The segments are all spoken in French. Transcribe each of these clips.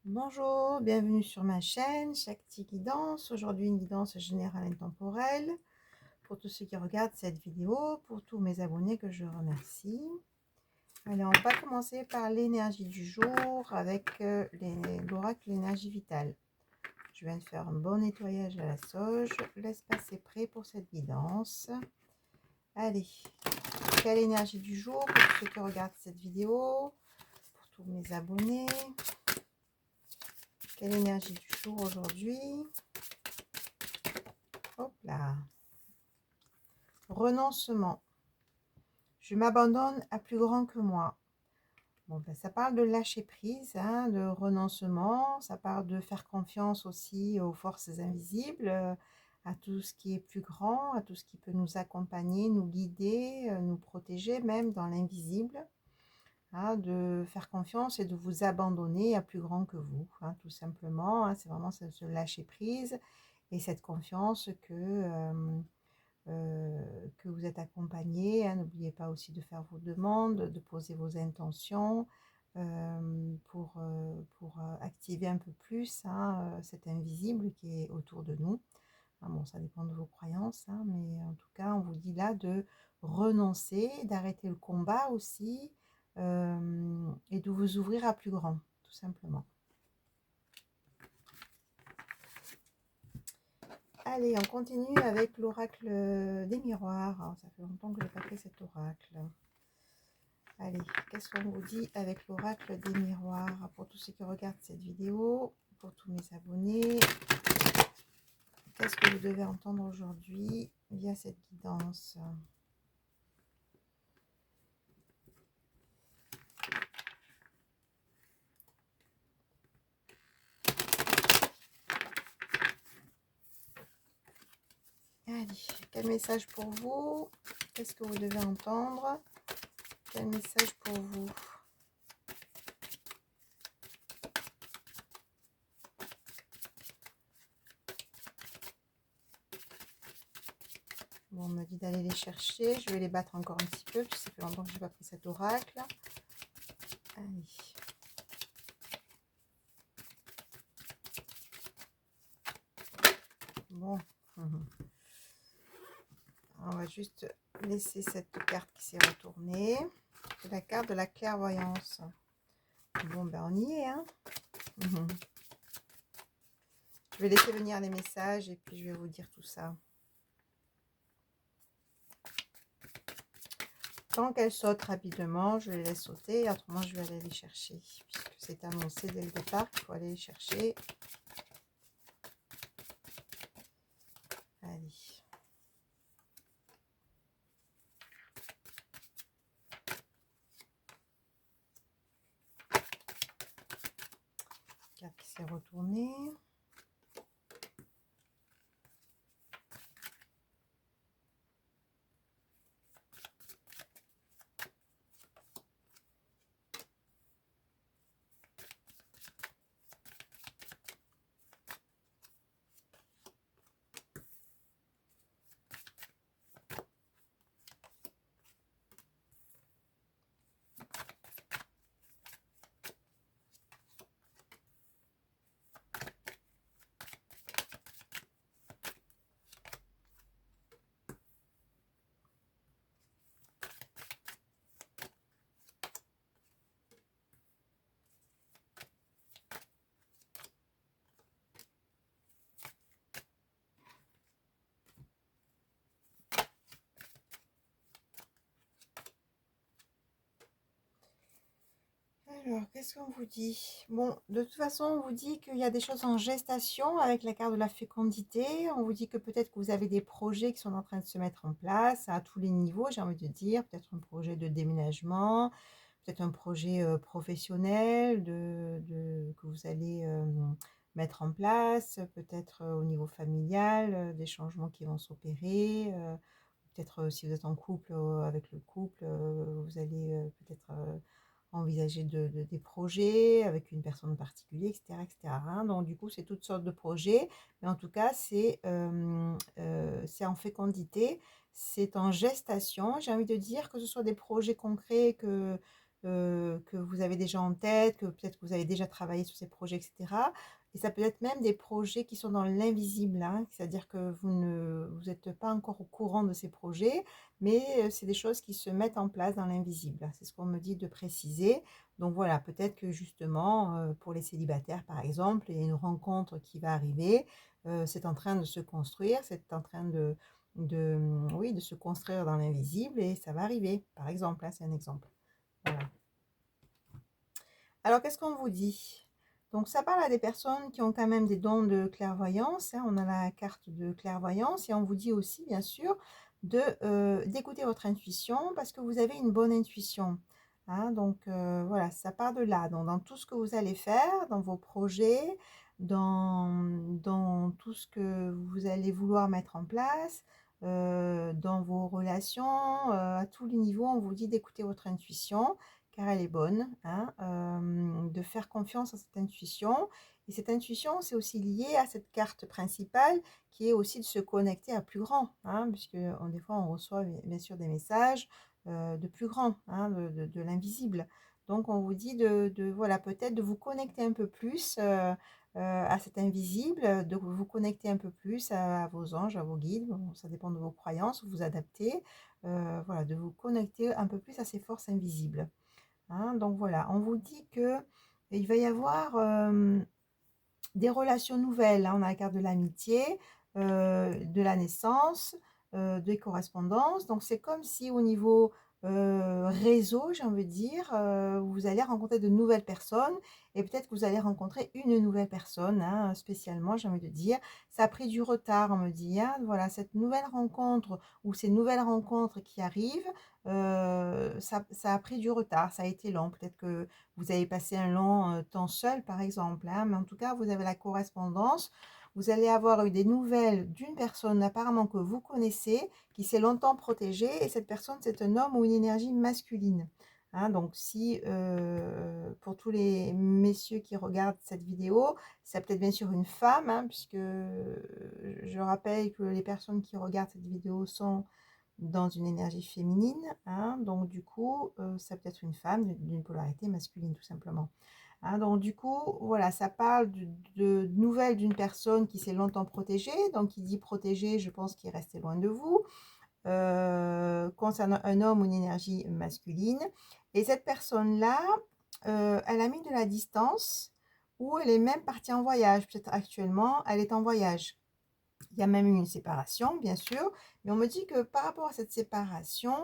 Bonjour, bienvenue sur ma chaîne Shakti Guidance. Aujourd'hui, une guidance générale intemporelle pour tous ceux qui regardent cette vidéo, pour tous mes abonnés que je remercie. Allez, on va commencer par l'énergie du jour avec l'oracle l'énergie vitale. Je viens de faire un bon nettoyage à la sauge. L'espace est prêt pour cette guidance. Allez, quelle énergie du jour pour tous ceux qui regardent cette vidéo, pour tous mes abonnés. Quelle énergie du jour aujourd'hui? Hop là. Renoncement. Je m'abandonne à plus grand que moi. Bon, ben, ça parle de lâcher prise, hein, de renoncement. Ça parle de faire confiance aussi aux forces invisibles, à tout ce qui est plus grand, à tout ce qui peut nous accompagner, nous guider, nous protéger même dans l'invisible. Hein, de faire confiance et de vous abandonner à plus grand que vous, hein, tout simplement. Hein, c'est vraiment ce lâcher prise et cette confiance que vous êtes accompagné. Hein. N'oubliez pas aussi de faire vos demandes, de poser vos intentions pour activer un peu plus cet invisible qui est autour de nous. Ah bon, ça dépend de vos croyances, hein, mais en tout cas, on vous dit là de renoncer, d'arrêter le combat aussi et de vous ouvrir à plus grand, tout simplement. Allez, on continue avec l'oracle des miroirs. Alors, ça fait longtemps que je n'ai pas fait cet oracle. Allez, qu'est-ce qu'on vous dit avec l'oracle des miroirs pour tous ceux qui regardent cette vidéo, pour tous mes abonnés? Qu'est-ce que vous devez entendre aujourd'hui via cette guidance? Allez, quel message pour vous? Qu'est-ce que vous devez entendre? Quel message pour vous? Bon, on me dit d'aller les chercher. Je vais les battre encore un petit peu, puisque ça fait longtemps que je n'ai pas pris cet oracle. Allez. Bon. On va juste laisser cette carte qui s'est retournée. C'est la carte de la clairvoyance. Bon, ben on y est, hein. Je vais laisser venir les messages et puis je vais vous dire tout ça. Tant qu'elles sautent rapidement, je les laisse sauter. Autrement, je vais aller les chercher. Puisque c'est annoncé dès le départ qu'il faut aller les chercher. Allez. Carte qui s'est retournée. Alors, qu'est-ce qu'on vous dit? Bon, de toute façon, on vous dit qu'il y a des choses en gestation avec la carte de la fécondité. On vous dit que peut-être que vous avez des projets qui sont en train de se mettre en place à tous les niveaux, j'ai envie de dire. Peut-être un projet de déménagement, peut-être un projet professionnel que vous allez mettre en place, peut-être au niveau familial, des changements qui vont s'opérer. Peut-être si vous êtes en couple, avec le couple, vous allez peut-être envisager des projets avec une personne en particulier, etc. etc. hein. Donc, du coup, c'est toutes sortes de projets. Mais en tout cas, c'est en fécondité, c'est en gestation. J'ai envie de dire que ce soit des projets concrets que vous avez déjà en tête, que peut-être que vous avez déjà travaillé sur ces projets, et cetera. Et ça peut être même des projets qui sont dans l'invisible, hein, c'est-à-dire que vous êtes pas encore au courant de ces projets, mais c'est des choses qui se mettent en place dans l'invisible. C'est ce qu'on me dit de préciser. Donc voilà, peut-être que justement, pour les célibataires, par exemple, il y a une rencontre qui va arriver, c'est en train de se construire, c'est en train oui, de se construire dans l'invisible et ça va arriver, par exemple, hein, c'est un exemple. Voilà. Alors, qu'est-ce qu'on vous dit? Donc, ça parle à des personnes qui ont quand même des dons de clairvoyance, hein. On a la carte de clairvoyance et on vous dit aussi, bien sûr, d'écouter votre intuition parce que vous avez une bonne intuition, hein. Donc, voilà, ça part de là. Donc, dans tout ce que vous allez faire, dans vos projets, dans tout ce que vous allez vouloir mettre en place, dans vos relations, à tous les niveaux, on vous dit d'écouter votre intuition car elle est bonne, hein, de faire confiance à cette intuition. Et cette intuition, c'est aussi lié à cette carte principale qui est aussi de se connecter à plus grand, hein, puisque des fois on reçoit bien sûr des messages de plus grand, hein, de l'invisible. Donc on vous dit voilà, peut-être de vous connecter un peu plus à cet invisible, de vous connecter un peu plus à vos anges, à vos guides, bon, ça dépend de vos croyances, vous adaptez, voilà, de vous connecter un peu plus à ces forces invisibles. Hein, donc voilà, on vous dit que il va y avoir des relations nouvelles, hein. On a la carte de l'amitié, de la naissance, des correspondances. Donc c'est comme si au niveau réseau, j'ai envie de dire, vous allez rencontrer de nouvelles personnes et peut-être que vous allez rencontrer une nouvelle personne, hein, spécialement, j'ai envie de dire. Ça a pris du retard, on me dit, hein. Voilà, cette nouvelle rencontre ou ces nouvelles rencontres qui arrivent, ça a pris du retard, ça a été long. Peut-être que vous avez passé un long temps seul, par exemple, hein, mais en tout cas, vous avez la correspondance. Vous allez avoir eu des nouvelles d'une personne apparemment que vous connaissez, qui s'est longtemps protégée, et cette personne, c'est un homme ou une énergie masculine. Hein, donc, si pour tous les messieurs qui regardent cette vidéo, c'est peut-être bien sûr une femme, hein, puisque je rappelle que les personnes qui regardent cette vidéo sont dans une énergie féminine, hein, donc du coup, ça peut être une femme d'une polarité masculine tout simplement. Hein, donc du coup, voilà, ça parle de nouvelles d'une personne qui s'est longtemps protégée, donc qui dit protégée, je pense qu'il est resté loin de vous, concernant un homme ou une énergie masculine. Et cette personne-là, elle a mis de la distance ou elle est même partie en voyage, peut-être actuellement, elle est en voyage. Il y a même eu une séparation, bien sûr, mais on me dit que par rapport à cette séparation,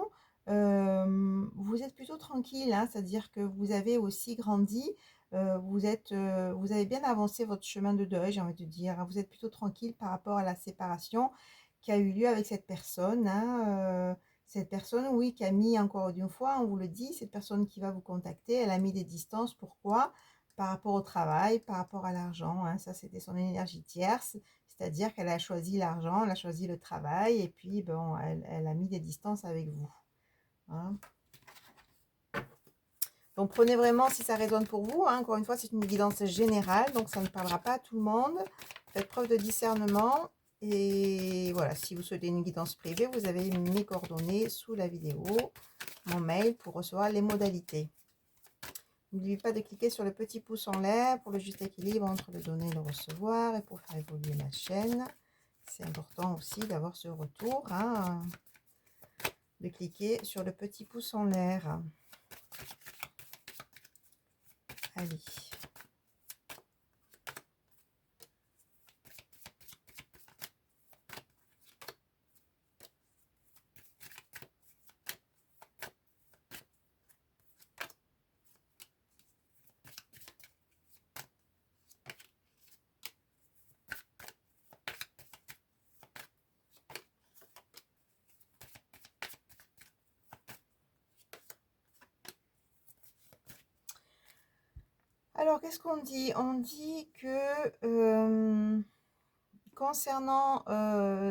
vous êtes plutôt tranquille, hein, c'est-à-dire que vous avez aussi grandi, vous avez bien avancé votre chemin de deuil, j'ai envie de dire. Vous êtes plutôt tranquille par rapport à la séparation qui a eu lieu avec cette personne, hein, cette personne, oui, qui a mis encore une fois, on vous le dit, cette personne qui va vous contacter, elle a mis des distances. Pourquoi? Par rapport au travail, par rapport à l'argent, hein, ça c'était son énergie tierce. C'est-à-dire qu'elle a choisi l'argent, elle a choisi le travail et puis bon, elle a mis des distances avec vous, hein. Donc prenez vraiment si ça résonne pour vous, hein. Encore une fois, c'est une guidance générale, donc ça ne parlera pas à tout le monde. Faites preuve de discernement. Et voilà, si vous souhaitez une guidance privée, vous avez mes coordonnées sous la vidéo, mon mail pour recevoir les modalités. N'oubliez pas de cliquer sur le petit pouce en l'air pour le juste équilibre entre le donner et le recevoir et pour faire évoluer ma chaîne. C'est important aussi d'avoir ce retour, hein, de cliquer sur le petit pouce en l'air. Allez. Alors, qu'est-ce qu'on dit? On dit que concernant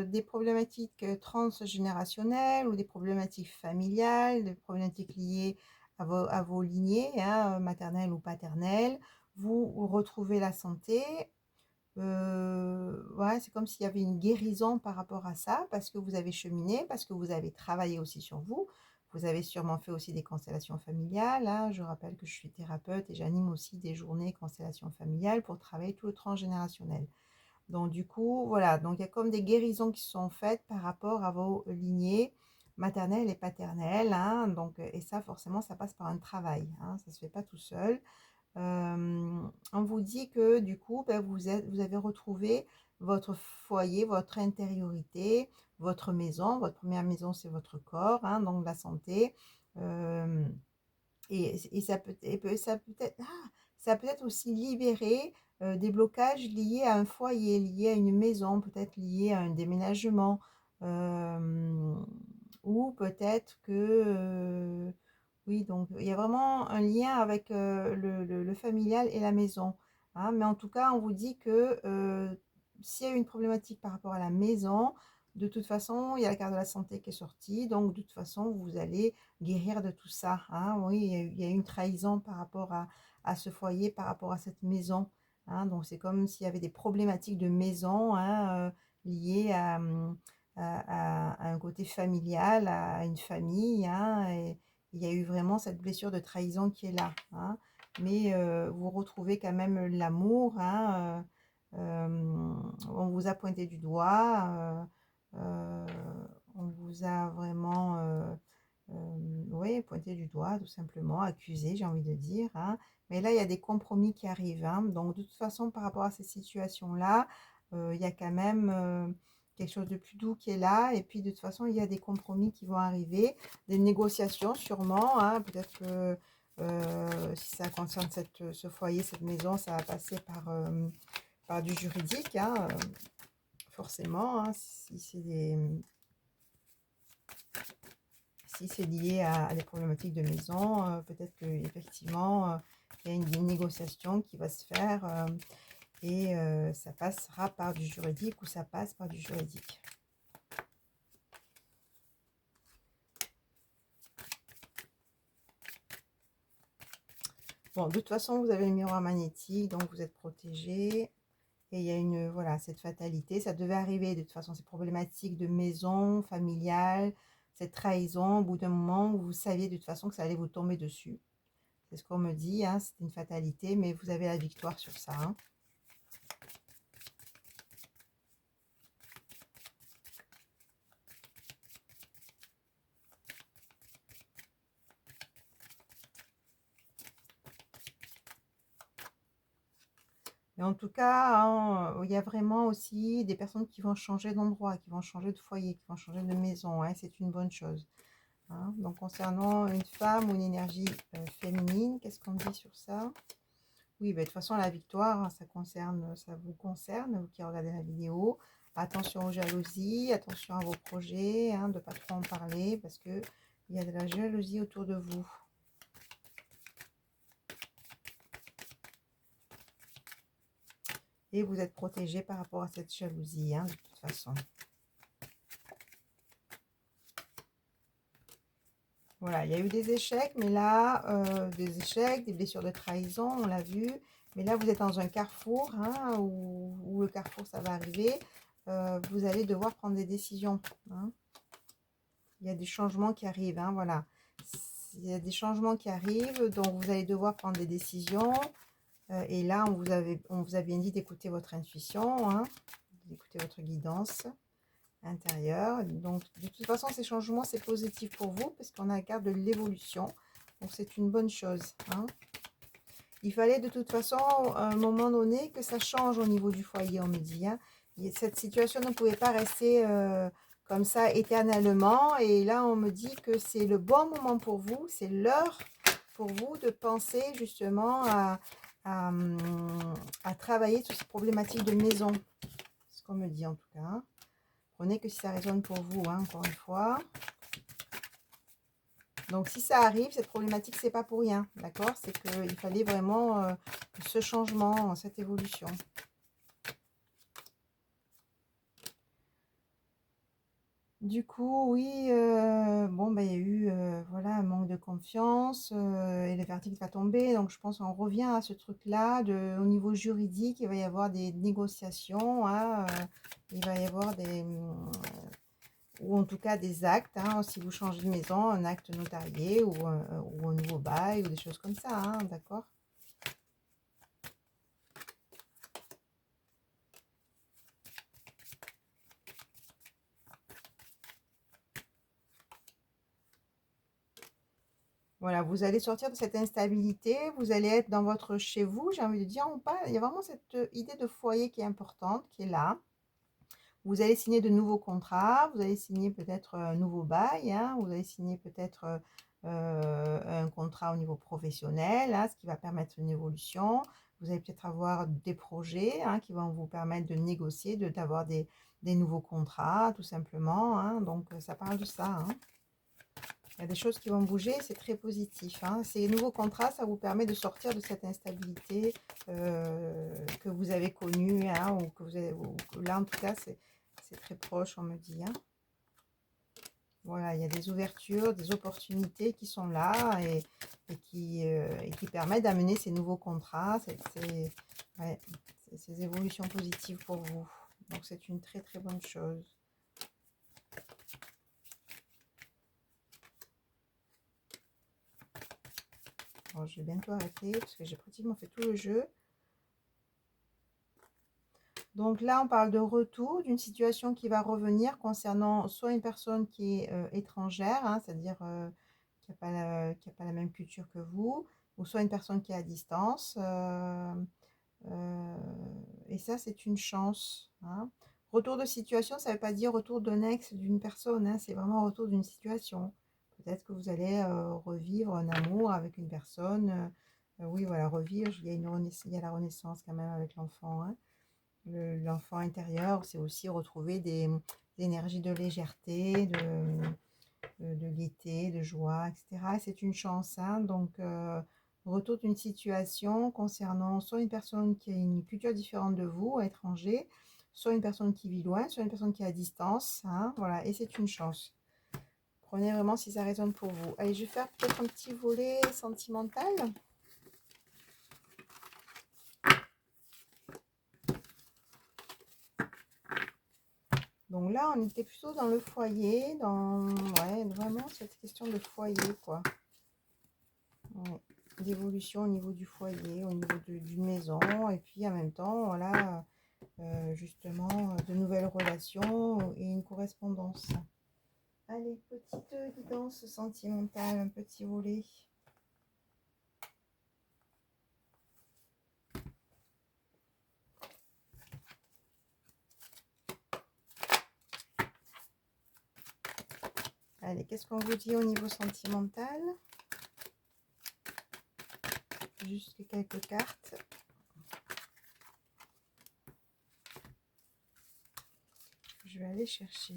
des problématiques transgénérationnelles ou des problématiques familiales, des problématiques liées à vos lignées, hein, maternelles ou paternelles, vous retrouvez la santé. Ouais, c'est comme s'il y avait une guérison par rapport à ça, parce que vous avez cheminé, parce que vous avez travaillé aussi sur vous. Vous avez sûrement fait aussi des constellations familiales, hein. Je rappelle que je suis thérapeute et j'anime aussi des journées constellations familiales pour travailler tout le transgénérationnel. Donc du coup, voilà, donc il y a comme des guérisons qui sont faites par rapport à vos lignées maternelles et paternelles, hein. Donc, et ça, forcément, ça passe par un travail, hein, ça ne se fait pas tout seul. On vous dit que du coup, ben, vous avez retrouvé votre foyer, votre intériorité, votre maison. Votre première maison, c'est votre corps, hein, donc la santé. Euh, et ça peut être, ça peut être aussi libérer des blocages liés à un foyer, liés à une maison, peut-être liés à un déménagement, euh, ou peut-être que, oui, donc il y a vraiment un lien avec le familial et la maison, hein. Mais en tout cas, on vous dit que s'il y a une problématique par rapport à la maison, de toute façon, il y a la carte de la santé qui est sortie, donc de toute façon, vous allez guérir de tout ça, hein. Oui, il y a eu une trahison par rapport à ce foyer, par rapport à cette maison, hein. Donc c'est comme s'il y avait des problématiques de maison, hein, liées à un côté familial, à une famille, hein, et il y a eu vraiment cette blessure de trahison qui est là, hein. Mais vous retrouvez quand même l'amour, hein. On vous a pointé du doigt, euh, on vous a vraiment oui, pointer du doigt, tout simplement, accuser, j'ai envie de dire, hein. Mais là, il y a des compromis qui arrivent, hein. Donc, de toute façon, par rapport à ces situations-là, il y a quand même quelque chose de plus doux qui est là. Et puis, de toute façon, il y a des compromis qui vont arriver, des négociations sûrement, hein. Peut-être que si ça concerne ce foyer, cette maison, ça va passer par du juridique, hein, forcément, hein, si c'est lié à des problématiques de maison, peut-être qu'effectivement, il y a une négociation qui va se faire et ça passera par du juridique ou ça passe par du juridique. Bon, de toute façon, vous avez le miroir magnétique, donc vous êtes protégé. Et il y a voilà, cette fatalité. Ça devait arriver, de toute façon, ces problématiques de maison, familiale, cette trahison, au bout d'un moment, vous saviez de toute façon que ça allait vous tomber dessus. C'est ce qu'on me dit, hein, c'est une fatalité, mais vous avez la victoire sur ça, hein. Mais en tout cas, hein, il y a vraiment aussi des personnes qui vont changer d'endroit, qui vont changer de foyer, qui vont changer de maison, hein, c'est une bonne chose, hein. Donc, concernant une femme ou une énergie féminine, qu'est-ce qu'on dit sur ça? Oui, bah, de toute façon, la victoire, hein, ça vous concerne, vous qui regardez la vidéo. Attention aux jalousies, attention à vos projets, hein, de ne pas trop en parler parce qu'il y a de la jalousie autour de vous. Et vous êtes protégé par rapport à cette jalousie, hein, de toute façon. Voilà, il y a eu des échecs, mais là, des échecs, des blessures de trahison, on l'a vu. Mais là, vous êtes dans un carrefour, hein, où le carrefour, ça va arriver. Vous allez devoir prendre des décisions, hein. Il y a des changements qui arrivent, hein, voilà. Il y a des changements qui arrivent, donc vous allez devoir prendre des décisions. Et là, on vous a bien dit d'écouter votre intuition, hein, d'écouter votre guidance intérieure. Donc, de toute façon, ces changements, c'est positif pour vous parce qu'on a la carte de l'évolution. Donc, c'est une bonne chose, hein. Il fallait de toute façon, à un moment donné, que ça change au niveau du foyer, on me dit, hein. Cette situation ne pouvait pas rester comme ça éternellement. Et là, on me dit que c'est le bon moment pour vous, c'est l'heure pour vous de penser justement à, à travailler sur ces problématiques de maison. C'est ce qu'on me dit en tout cas, hein. Prenez que si ça résonne pour vous, hein, encore une fois. Donc, si ça arrive, cette problématique, c'est pas pour rien, d'accord? C'est qu'il fallait vraiment ce changement, cette évolution. Du coup, oui, bon, bah, il y a eu voilà, un manque de confiance et le verdict va tomber. Donc, je pense qu'on revient à ce truc-là. Au niveau juridique, il va y avoir des négociations, hein, il va y avoir ou en tout cas des actes, hein, si vous changez de maison, un acte notarié ou un nouveau bail ou des choses comme ça, hein, d'accord? Voilà, vous allez sortir de cette instabilité, vous allez être dans votre chez vous, j'ai envie de dire, il y a vraiment cette idée de foyer qui est importante, qui est là. Vous allez signer de nouveaux contrats, vous allez signer peut-être un nouveau bail, hein, vous allez signer peut-être un contrat au niveau professionnel, hein, ce qui va permettre une évolution. Vous allez peut-être avoir des projets, hein, qui vont vous permettre de négocier, d'avoir des nouveaux contrats, tout simplement, hein. Donc, ça parle de ça, hein. Il y a des choses qui vont bouger, c'est très positif, hein. Ces nouveaux contrats, ça vous permet de sortir de cette instabilité que vous avez connue, hein, ou que vous avez, ou que là, en tout cas, c'est très proche, on me dit, hein. Voilà, il y a des ouvertures, des opportunités qui sont là et qui permettent d'amener ces nouveaux contrats, ouais, ces évolutions positives pour vous. Donc, c'est une très, très bonne chose. Bon, je vais bientôt arrêter parce que j'ai pratiquement fait tout le jeu. Donc là, on parle de retour, d'une situation qui va revenir concernant soit une personne qui est étrangère, hein, c'est-à-dire qui a pas la même culture que vous, ou soit une personne qui est à distance. Euh, et ça, c'est une chance, hein. Retour de situation, ça ne veut pas dire retour d'un ex d'une personne, hein, c'est vraiment retour d'une situation. Peut-être que vous allez revivre un amour avec une personne. Oui, voilà, revivre, il y a la renaissance quand même avec l'enfant, hein. L'enfant intérieur, c'est aussi retrouver des énergies de légèreté, de gaieté, de joie, etc. C'est une chance, hein. Donc, retour d'une situation concernant soit une personne qui a une culture différente de vous, étranger, soit une personne qui vit loin, soit une personne qui est à distance, hein. Voilà, et c'est une chance. Prenez vraiment si ça résonne pour vous. Allez, je vais faire peut-être un petit volet sentimental. Donc là, on était plutôt dans le foyer, ouais, vraiment cette question de foyer, quoi. Ouais. D'évolution au niveau du foyer, au niveau d'une maison, et puis en même temps, voilà, justement, de nouvelles relations et une correspondance. Allez, petite guidance sentimentale, un petit volet. Allez, qu'est-ce qu'on vous dit au niveau sentimental? Juste quelques cartes. Je vais aller chercher.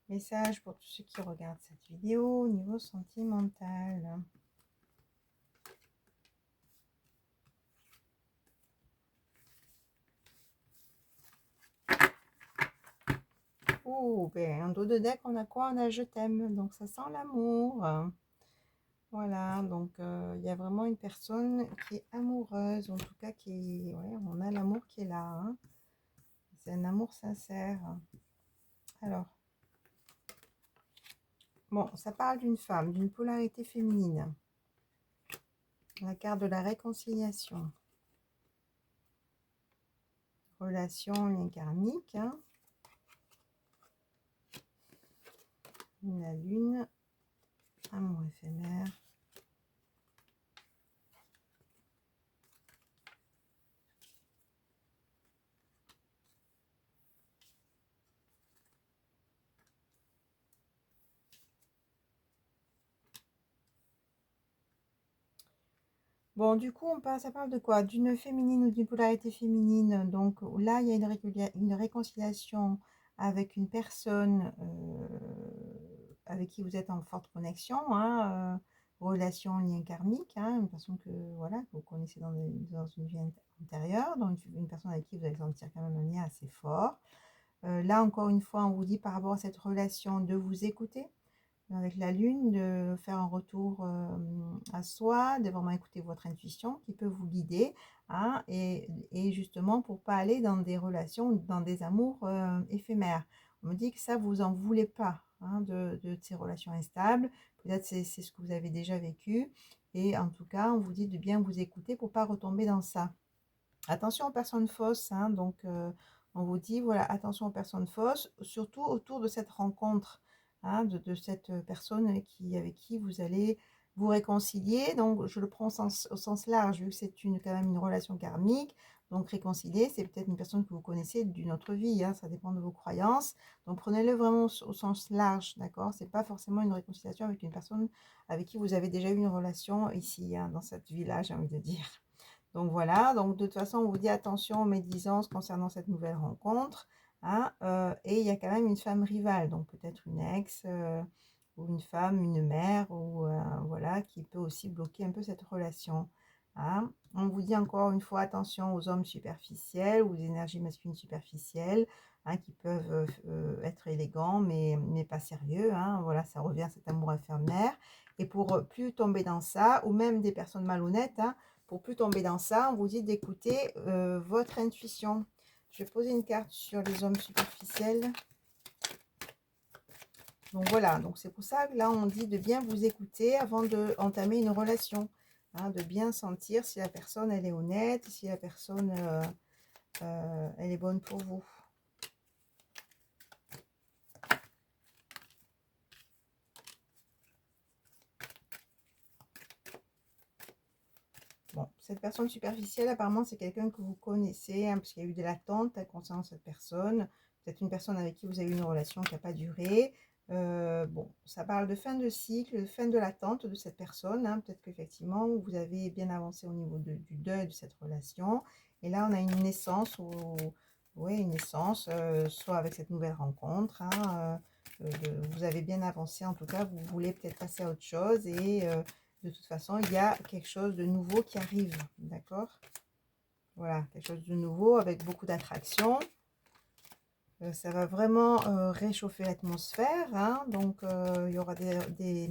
Message pour tous ceux qui regardent cette vidéo au niveau sentimental. Oh, ben, en dos de deck, on a quoi? On a je t'aime. Donc, ça sent l'amour. Voilà, donc il y a vraiment une personne qui est amoureuse, en tout cas ouais, on a l'amour qui est là, hein. C'est un amour sincère. Alors, bon, ça parle d'une femme, d'une polarité féminine. La carte de la réconciliation. Relation, lien karmique, hein. La lune, amour éphémère. Bon, du coup, ça parle de quoi? D'une féminine ou d'une polarité féminine. Donc là, il y a une réconciliation avec une personne avec qui vous êtes en forte connexion, hein, relation, lien karmique, hein, une personne voilà, que vous connaissez dans une vie antérieure, donc une personne avec qui vous allez sentir quand même un lien assez fort. Là, encore une fois, on vous dit par rapport à cette relation de vous écouter, avec la lune, de faire un retour à soi, de vraiment écouter votre intuition qui peut vous guider, hein, et justement pour pas aller dans des relations, dans des amours éphémères. On me dit que ça, vous en voulez pas, hein, de ces relations instables. Peut-être c'est ce que vous avez déjà vécu. Et en tout cas, on vous dit de bien vous écouter pour pas retomber dans ça. Attention aux personnes fausses, hein, donc on vous dit, voilà, attention aux personnes fausses, surtout autour de cette rencontre, hein, de cette personne avec qui vous allez vous réconcilier. Donc, je le prends au sens large, vu que c'est quand même une relation karmique. Donc, réconcilier, c'est peut-être une personne que vous connaissez d'une autre vie, hein, ça dépend de vos croyances. Donc, prenez-le vraiment au sens large, d'accord? C'est pas forcément une réconciliation avec une personne avec qui vous avez déjà eu une relation ici, hein, dans cette vie-là, j'ai envie de dire. Donc voilà, donc de toute façon, on vous dit attention aux médisances concernant cette nouvelle rencontre, hein, et il y a quand même une femme rivale, donc peut-être une ex, ou une femme, une mère, ou voilà, qui peut aussi bloquer un peu cette relation, hein. On vous dit encore une fois attention aux hommes superficiels ou aux énergies masculines superficielles, hein, qui peuvent être élégants, mais pas sérieux, hein. Voilà, ça revient à cet amour éphémère. Et pour plus tomber dans ça, ou même des personnes malhonnêtes, hein, pour plus tomber dans ça, on vous dit d'écouter votre intuition. Je vais poser une carte sur les hommes superficiels. Donc voilà, donc c'est pour ça que là, on dit de bien vous écouter avant d'entamer une relation. Hein, de bien sentir si la personne, elle est honnête, si la personne, elle est bonne pour vous. Bon, cette personne superficielle, apparemment, c'est quelqu'un que vous connaissez, hein, parce qu'il y a eu de l'attente concernant cette personne. Peut-être une personne avec qui vous avez eu une relation qui n'a pas duré. Bon, ça parle de fin de cycle, de fin de l'attente de cette personne, hein. Peut-être qu'effectivement, vous avez bien avancé au niveau du deuil de cette relation. Et là, on a une naissance, oui, une naissance, soit avec cette nouvelle rencontre, hein, vous avez bien avancé, en tout cas, vous voulez peut-être passer à autre chose et de toute façon, il y a quelque chose de nouveau qui arrive, d'accord? Voilà, quelque chose de nouveau avec beaucoup d'attraction. Ça va vraiment réchauffer l'atmosphère, hein, donc il y aura des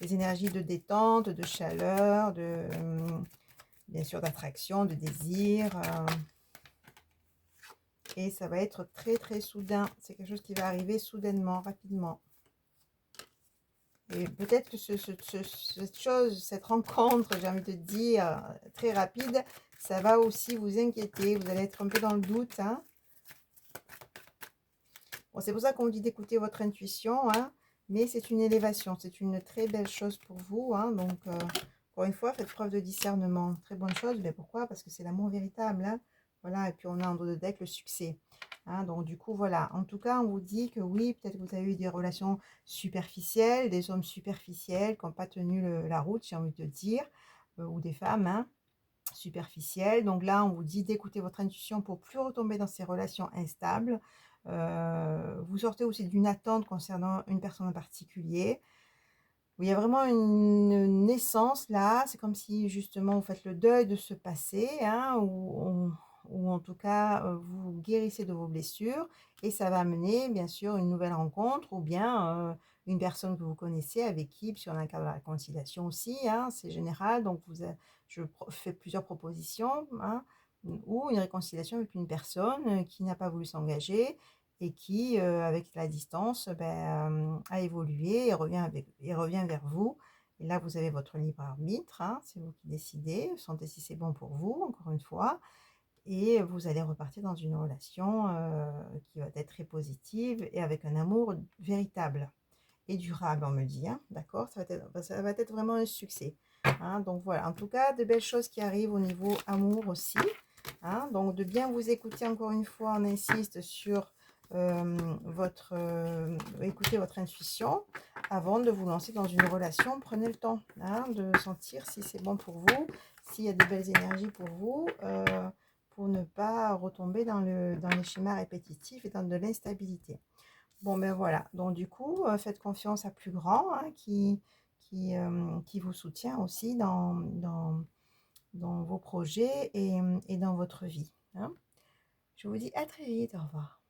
énergies de détente, de chaleur, bien sûr d'attraction, de désir. Et ça va être très très soudain. C'est quelque chose qui va arriver soudainement, rapidement. Et peut-être que cette chose, cette rencontre, j'ai envie de dire, très rapide, ça va aussi vous inquiéter. Vous allez être un peu dans le doute, hein. Bon, c'est pour ça qu'on vous dit d'écouter votre intuition, hein, mais c'est une élévation. C'est une très belle chose pour vous, hein. Donc, encore une fois, faites preuve de discernement. Très bonne chose. Mais pourquoi? Parce que c'est l'amour véritable, hein. Voilà, et puis on a en dos de deck le succès. Hein, donc du coup, voilà. En tout cas, on vous dit que oui, peut-être que vous avez eu des relations superficielles, des hommes superficiels qui n'ont pas tenu la route, j'ai envie de dire, ou des femmes, hein, superficielles. Donc là, on vous dit d'écouter votre intuition pour plus retomber dans ces relations instables. Vous sortez aussi d'une attente concernant une personne en particulier. Il y a vraiment une naissance là, c'est comme si justement vous faites le deuil de ce passé, hein, ou en tout cas vous guérissez de vos blessures et ça va amener bien sûr une nouvelle rencontre ou bien une personne que vous connaissez avec qui, puisqu'on a un cadre de la réconciliation aussi, hein, c'est général, donc fais plusieurs propositions, hein, ou une réconciliation avec une personne qui n'a pas voulu s'engager et qui, avec la distance, a évolué et revient vers vous. Et là, vous avez votre libre arbitre, hein, c'est vous qui décidez, sentez si c'est bon pour vous, encore une fois, et vous allez repartir dans une relation qui va être très positive et avec un amour véritable et durable, on me dit, hein, d'accord? Ça va être vraiment un succès, hein, donc voilà, en tout cas, de belles choses qui arrivent au niveau amour aussi, hein, donc de bien vous écouter encore une fois, on insiste sur écouter votre intuition avant de vous lancer dans une relation. Prenez le temps, hein, de sentir si c'est bon pour vous, s'il y a de belles énergies pour vous, pour ne pas retomber dans les schémas répétitifs et dans de l'instabilité. Bon, ben voilà, donc du coup, faites confiance à plus grand, hein, qui vous soutient aussi dans vos projets et dans votre vie, hein. Je vous dis à très vite, au revoir.